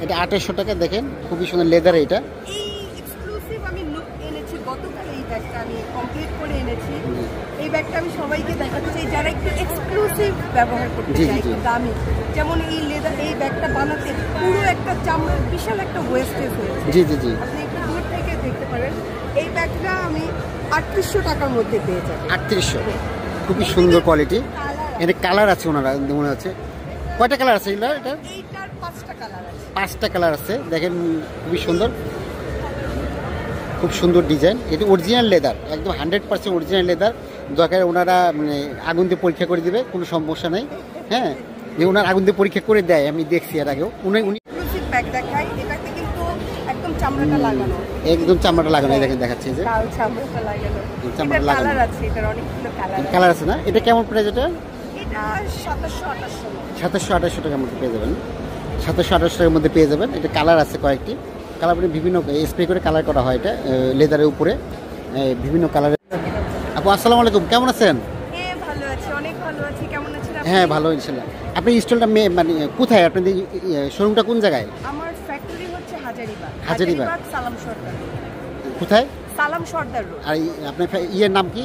এটা 2800 টাকা। দেখেন খুবই সুন্দর লেদার। এটা এই এক্সক্লুসিভ আমি লুক এনেছি গতকাল, এই ব্যাগটা আমি কমপ্লিট করে এনেছি। এই ব্যাগটা আমি সবাইকে দেখাতে চাই যারা একটু এক্সক্লুসিভ ব্যবহার করতে চায়, একটু দামি। যেমন এই লেদার, এই ব্যাগটা বানাতে পুরো একটা চামড়ার বিশাল একটা ওয়েস্টেজ হয়েছে। জি জি জি, আপনি একটু দূর থেকে দেখতে পারেন। এই ব্যাগটা আমি 3800 টাকার মধ্যে পেয়ে যাবেন। 3800, খুবই সুন্দর কোয়ালিটি। এটা কালার আছে ওনারা মনে হচ্ছে। কয়টা কালার আছে এগুলো? এটা এইটার 5টা কালার আছে। 5টা কালার আছে। দেখেন খুবই সুন্দর, খুব সুন্দর ডিজাইন। এটা অরিজিনাল লেদার, একদম 100% অরিজিনাল লেদার। দরকার ওনারা মানে আগুন দিয়ে পরীক্ষা করে দিবে, কোনো সমস্যা নেই। হ্যাঁ, যে ওনার আগুন দিয়ে পরীক্ষা করে দেয়, আমি দেখছি এর আগেও। উনি এক্সক্লুসিভ ব্যাগ দেখাই, এটাতে কিন্তু একদম চামড়াটা লাগানো, একদম চামড়াটা লাগানো। দেখেন দেখাচ্ছি যে কাল চামড়াটা লাগানো। চামড়া লাগানো কালার আছে, এটার অনেকগুলো কালার আছে না? এটা কেমন প্রাইস? এটা 2700-2800 টাকার মধ্যে পেয়ে যাবেন। 2700-2800 টাকার মধ্যে পেয়ে যাবেন। এটা কালার আছে কয়েকটি কালার, মানে বিভিন্ন স্প্রে করে কালার করা হয়। এটা লেদারের উপরে বিভিন্ন কালারের। আপু আসসালামু আলাইকুম, কেমন আছেন? ভালো আছি, অনেক ভালো আছি। কেমন আছেন আপনি? হ্যাঁ ভালো, ইনশাল্লাহ। আপনি স্টলটা মানে কোথায়? আপনাদের শোরুমটা কোন জায়গায়? আমার ফ্যাক্টরি হচ্ছে হাজারীবাগ। সালাম সর্দার। কোথায়? সালাম সর্দার রোড। আর আপনার ইয়ের নাম কি?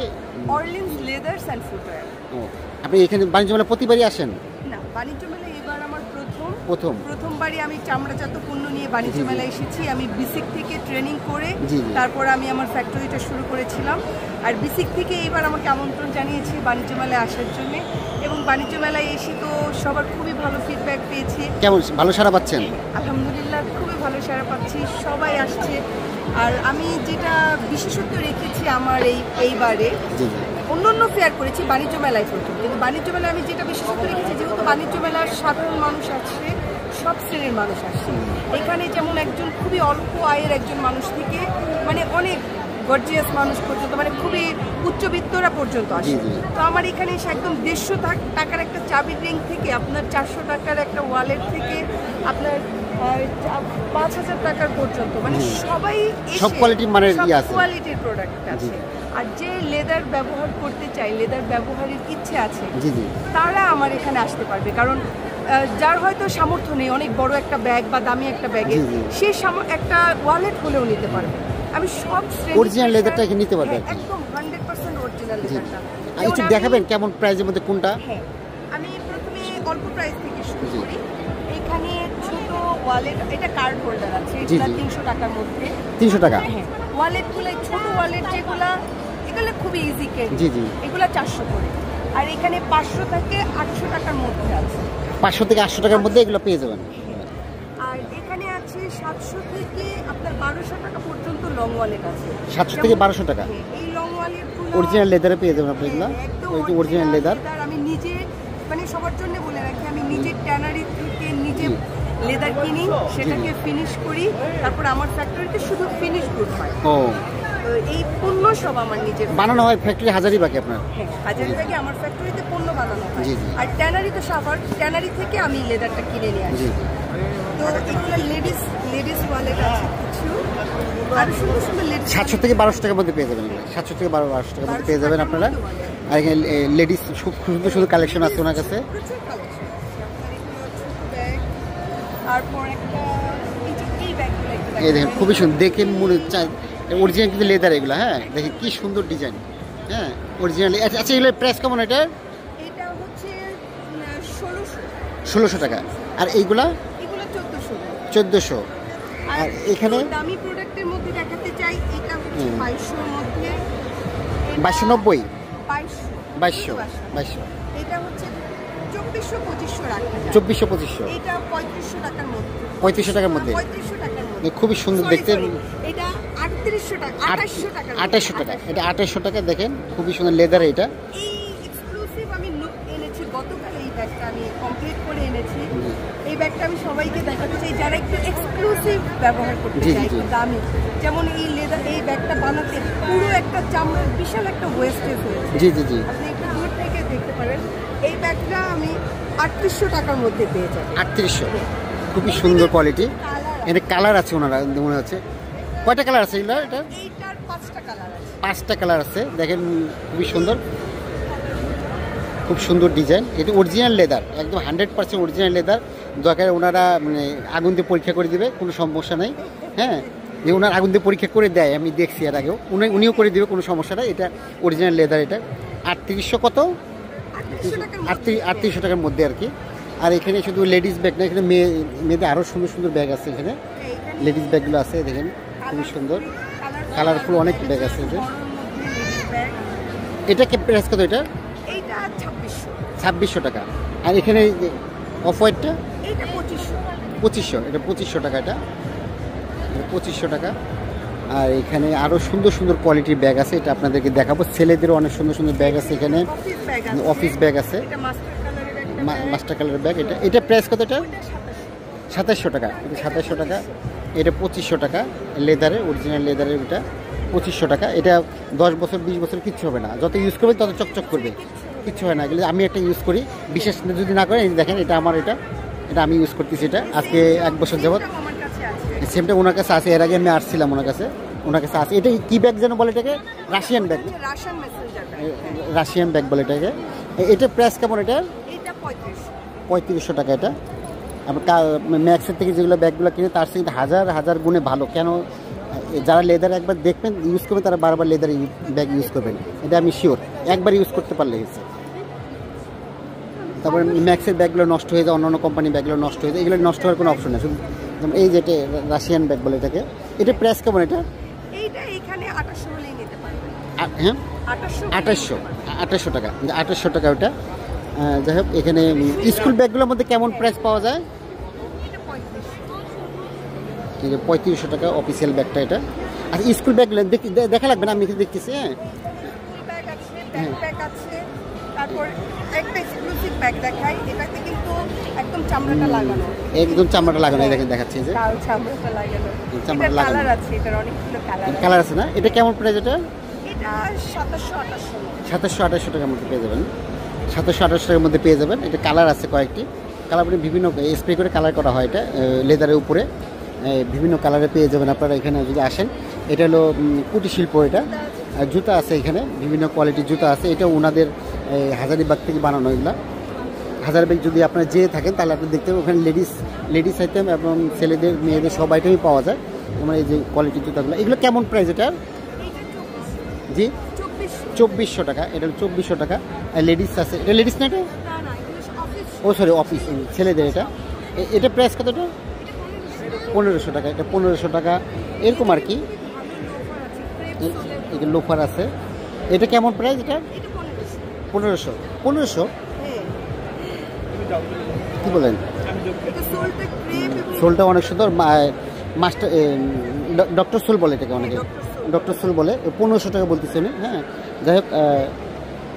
Orleans leathers and footwear. ও, আপনি এখানে বাণিজ্য মেলা প্রতিবারই আসেন? না, বাণিজ্য মেলা এবার আমার প্রথমবারই আমি চামড়াজাত পণ্য নিয়ে বাণিজ্য মেলায় এসেছি। আমি বিসিক থেকে ট্রেনিং করে তারপর আমি আমার ফ্যাক্টরিটা শুরু করেছিলাম। আর বিসিক থেকে এবার আমাকে আমন্ত্রণ জানিয়েছি বাণিজ্য মেলায় আসার জন্য, এবং বাণিজ্য মেলায় এসে তো সবার খুবই ভালো ফিডব্যাক পেয়েছি। কেমন ভালো সাড়া পাচ্ছেন? আলহামদুলিল্লাহ, খুবই ভালো সাড়া পাচ্ছি, সবাই আসছে। আর আমি যেটা বিশেষত্ব রেখেছি আমার এইবারে, অন্য ফেয়ার করেছি বাণিজ্য মেলায় প্রথম, কিন্তু বাণিজ্য মেলায় আমি যেটা বিশেষত্ব রেখেছি, যেহেতু বাণিজ্য মেলার সাধারণ মানুষ আসছে, সব শ্রেণীর মানুষ আসছে। এখানে যেমন একজন খুবই অল্প আয়ের একজন মানুষ থেকে মানে অনেক গর্জিয়াস মানুষ পর্যন্ত, মানে খুবই উচ্চবিত্তরা পর্যন্ত আসে। তো আমার এখানে এসে একদম 150 টাকার একটা চাবির রিং থেকে আপনার 400 টাকার একটা ওয়ালেট থেকে আপনার 5000 টাকার পর্যন্ত, মানে সবাই সব কোয়ালিটির মানে কোয়ালিটির প্রোডাক্ট আছে। আর যে লেদার ব্যবহার করতে চায়, লেদার ব্যবহারের ইচ্ছে আছে, তারা আমার এখানে আসতে পারবে। কারণ যার হয়তো সামর্থ্য নেই অনেক বড় একটা ব্যাগ বা দামি একটা ব্যাগে, সে একটা ওয়ালেট হলেও নিতে পারবে। আমি সব অরিজিনাল লেদারটা নিতে পারবে, একদম 100% অরিজিনাল লেদারটা। একটু দেখাবেন কেমন প্রাইসের মধ্যে কোনটা? হ্যাঁ, আমি প্রথমে অল্প প্রাইস থেকে শুরু করি। এখানে ছোট ওয়ালেট, এটা কার্ড হোল্ডার আছে, এটা 300 টাকার মধ্যে। 300 টাকা? হ্যাঁ, ওয়ালেটগুলো ছোট ওয়ালেট যেগুলো, এগুলো খুবই ইজি কেন, এগুলো 400 করে। আর এখানে 500 থেকে 800 টাকার মধ্যে আছে। 500 থেকে 800 টাকার মধ্যে এগুলো পেয়ে যাবেন। আর এখানে আছে 700 থেকে আপনার 1200 টাকা পর্যন্ত লং ওয়ালেট আছে। 700 থেকে 1200 টাকা? এই লং ওয়ালেটগুলো অরিজিনাল লেদারে পেয়ে যাবেন আপনি এগুলো। ওই অরিজিনাল লেদার। আমি নিজে মানে সবার জন্য বলে রাখি, আমি নিজে ট্যানারি থেকে নিজে লেদার কিনি, সেটাকে ফিনিশ করি, তারপর আমার ফ্যাক্টরিতে শুধু ফিনিশ গুড হয়। এই পণ্য সব আমার নিজের বানানো হয় ফ্যাক্টরি হাজারীবাগে আপনার? হ্যাঁ, হাজারীবাগে আমার ফ্যাক্টরিতে পণ্য বানানো হয়। আর ট্যানারি তো সাভার, ট্যানারি থেকে আমি লেদারটা কিনে নিয়ে আসি। তো এগুলো লেডিস ওয়ালেট আছে কিছু, আর সুন্দর সুন্দর লেডিস। 700 থেকে 1200 টাকার মধ্যে পেয়ে যাবেন। 700 থেকে 1200 টাকার মধ্যে পেয়ে যাবেন আপনারা। আর এখানে লেডিস খুব সুন্দর সুন্দর কালেকশন আছে ওনার কাছে। এই দেখেন খুবই সুন্দর, দেখে মনে চায় অরিজিনাল কিন্তু লেদার এগুলো। হ্যাঁ, দেখেন কি সুন্দর ডিজাইন। হ্যাঁ, অরিজিনাল। আচ্ছা, এগুলোর প্রাইস কেমন? এটা হচ্ছে 1600 টাকা। আর এইগুলা 1400। আর এখানে দামি প্রোডাক্টের মধ্যে দেখাতে চাই, এটা হচ্ছে 2200 এর মধ্যে। 2290? 2200। এটা হচ্ছে 2400-2500 রাখা যায়। 2400-2500। এটা 3500 টাকার মধ্যে। 3500 টাকার মধ্যে? 3500 টাকার মধ্যে। খুবই সুন্দর দেখতে। এটা 3800 টাকা, 2800 টাকা। 2800 টাকা। এটা 2800 টাকা। দেখেন খুবই সুন্দর লেদার। এটা এই এক্সক্লুসিভ আমি লুক এনেছি গতকাল, এই ব্যাগটা আমি কমপ্লিট করে এনেছি। এই ব্যাগটা আমি সবাইকে দেখাতে চাই যারা একটু এক্সক্লুসিভ ব্যবহার করতে চায়, একটু দামি। যেমন এই লেদার, এই ব্যাগটা বানাতে পুরো একটা চামড়ার বিশাল একটা ওয়েস্টেজ হয়েছে। আপনি একটু দূর থেকে দেখতে পারেন। এই ব্যাগটা আমি 3800 টাকার মধ্যে পেয়ে যাবেন। 3800, খুবই সুন্দর কোয়ালিটি। এটা কালার আছে ওনারা মনে হচ্ছে। কয়টা কালার আছে এগুলো? এইটার 5টা কালার আছে। 5টা কালার আছে। দেখেন খুবই সুন্দর, খুব সুন্দর ডিজাইন। এটা অরিজিনাল লেদার, একদম 100% অরিজিনাল লেদার। দরকার ওনারা মানে আগুন দিয়ে পরীক্ষা করে দিবে, কোনো সমস্যা নাই। হ্যাঁ, যে ওনার আগুন দিয়ে পরীক্ষা করে দেয়, আমি দেখছি এর আগেও, উনিও করে দিবে, কোনো সমস্যা নাই। এটা অরিজিনাল লেদার। এটা 3800 কত, 3800 টাকার মধ্যে আর কি। আর এখানে শুধু লেডিস ব্যাগ না, এখানে মেয়েদের আরও সুন্দর সুন্দর ব্যাগ আছে। এখানে লেডিস ব্যাগগুলো আছে, দেখেন খুবই সুন্দর কালারফুল অনেক ব্যাগ আছে। এটা কি প্রাইস কত? এটা 2600 টাকা। আর এখানে অফ হোয়াইটটা 2500, এটা 2500 টাকা। এটা 2500 টাকা। আর এখানে আরও সুন্দর সুন্দর কোয়ালিটির ব্যাগ আছে, এটা আপনাদেরকে দেখাবো। ছেলেদেরও অনেক সুন্দর সুন্দর ব্যাগ আছে এখানে, অফিস ব্যাগ আছে, মাস্টার কালারের ব্যাগ। এটা প্রাইস কত? এটা 2700 টাকা। এটা 2700 টাকা। এটা 2500 টাকা লেদারের, অরিজিনাল লেদারের। এটা 2500 টাকা। এটা 10 বছর 20 বছর কিচ্ছু হবে না, যত ইউজ করবে তত চকচক করবে, কিচ্ছু হয় না। এগুলো আমি একটা ইউজ করি, বিশেষ যদি না করেন, দেখেন এটা আমার, এটা আমি ইউজ করতেছি। এটা আজকে 1 বছর যাবত সেমটা ওনার কাছে আছে। এর আগে আমি আসছিলাম ওনার কাছে আছে। এটা কি ব্যাগ যেন বলে এটাকে? রাশিয়ান ব্যাগ, রাশিয়ান ব্যাগ বলে এটাকে। এটা প্রাইস কেমন? এটা 3500 টাকা। এটা আমরা ম্যাক্সের থেকে যেগুলো ব্যাগগুলো কিনে তার সাথে হাজার গুণে ভালো। কেন? যারা লেদার একবার দেখবেন ইউজ করবেন, তারা বারবার লেদার ব্যাগ ইউজ করবেন, এটা আমি শিওর। একবার ইউজ করতে পারলে হয়েছে। তারপরে ম্যাক্সের ব্যাগগুলো নষ্ট হয়ে যায়, অন্যান্য কোম্পানির ব্যাগগুলো নষ্ট হয়ে যায়, এগুলো নষ্ট হওয়ার কোনো অপশন নেই। শুধু এই যে রাশিয়ান ব্যাগ বলে এটাকে। এটা প্রাইস কেমন? এটা হ্যাঁ 2800 টাকা। 2800 টাকা ওটা। যাই হোক, এখানে স্কুল ব্যাগগুলোর মধ্যে কেমন প্রাইস পাওয়া যায়? 3500 টাকা অফিসিয়াল ব্যাগটা এটা। আর স্কুল ব্যাগগুলো দেখা লাগবে না, আমি এখানে দেখতেছি। হ্যাঁ, একদম চামড়াটা লাগানো, দেখেন দেখাচ্ছি যে চামড়াটা লাগানো কালার আছে না। এটা কেমন প্রাইস? এটা 2700-2800 টাকার মধ্যে পেয়ে যাবেন। 2700-2800 টাকার মধ্যে পেয়ে যাবেন। এটা কালার আছে কয়েকটি, কালার আপনি বিভিন্ন স্প্রে করে কালার করা হয়। এটা লেদারের উপরে বিভিন্ন কালারে পেয়ে যাবেন আপনারা এখানে যদি আসেন। এটা হলো কুটির শিল্প। এটা জুতা আছে, এখানে বিভিন্ন কোয়ালিটির জুতা আছে। এটা ওনাদের হাজারিবাগ থেকে বানানো। এগুলা হাজারিবাগ যদি আপনারা যেয়ে থাকেন তাহলে আপনি দেখতে পাবেন ওখানে লেডিস আইটেম এবং ছেলেদের মেয়েদের সব আইটেমই পাওয়া যায়। যেমন এই যে কোয়ালিটির জুতাগুলো, এগুলো কেমন প্রাইস? এটা জি 2400 টাকা। এটা 2400 টাকা। আর লেডিস আছে, এটা লেডিস না, এটা ও সরি অফিস ছেলেদের। এটা প্রাইস কত? এটা 1500 টাকা। এটা 1500 টাকা এরকম আর কি। এটা লোফার আছে। এটা কেমন প্রাইস? এটা 1500 কি বলেন? সোলটা অনেক সুন্দর, মাস্টার ডক্টর সোল বলে এটাকে, অনেকে ডক্টর সোল বলে। 1500 টাকা বলতেছেন। হ্যাঁ, যাই হোক,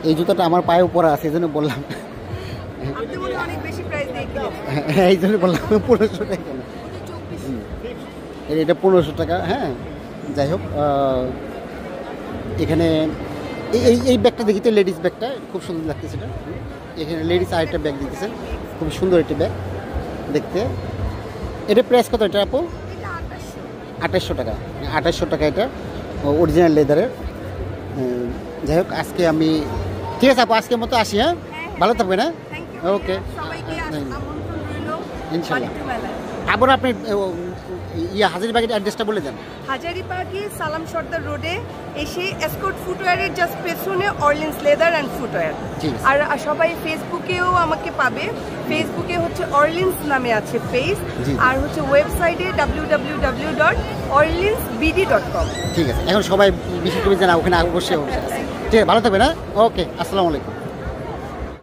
এই জুতাটা আমার পায়েও পরা আছে, এই জন্য বললাম। হ্যাঁ, এই জন্য বললাম 1500 টাকা কেন। এটা 1500 টাকা। হ্যাঁ, যাই হোক, এখানে এই ব্যাগটা দেখি তো, লেডিস ব্যাগটা খুব সুন্দর লাগতেছে। এটা এখানে লেডিস আরেকটা ব্যাগ দিতেছেন, খুব সুন্দর একটা ব্যাগ দেখতে। এটা প্রাইস কত? এটা আপু 2800 টাকা। 2800 টাকা। এটা অরিজিনাল লেদারের। যাই হোক, আজকে আমি ঠিক আছে আপু, আজকের মতো আসি। হ্যাঁ, ভালো থাকবেন। হ্যাঁ, ওকে, ইনশাল্লাহ। আবার আপনি হাজারিবাগের অ্যাড্রেসটা বলে দেন। হাজারিবাগে সালাম সর্দার রোডে এসে এসকর্ট ফুটওয়্যারের জাস্ট পেছনে অরলিন্স লেদার অ্যান্ড ফুটওয়্যার। আর সবাই ফেসবুকেও আমাকে পাবে। ফেসবুকে হচ্ছে অরলিন্স নামে আছে পেজ, আর হচ্ছে ওয়েবসাইটে www.orlinsbd.com। ঠিক আছে, এখন সবাই বিশেষ করে জানা ওখানে অবশ্যই। ঠিক আছে, ভালো থাকবে না। ওকে, আসসালামু আলাইকুম।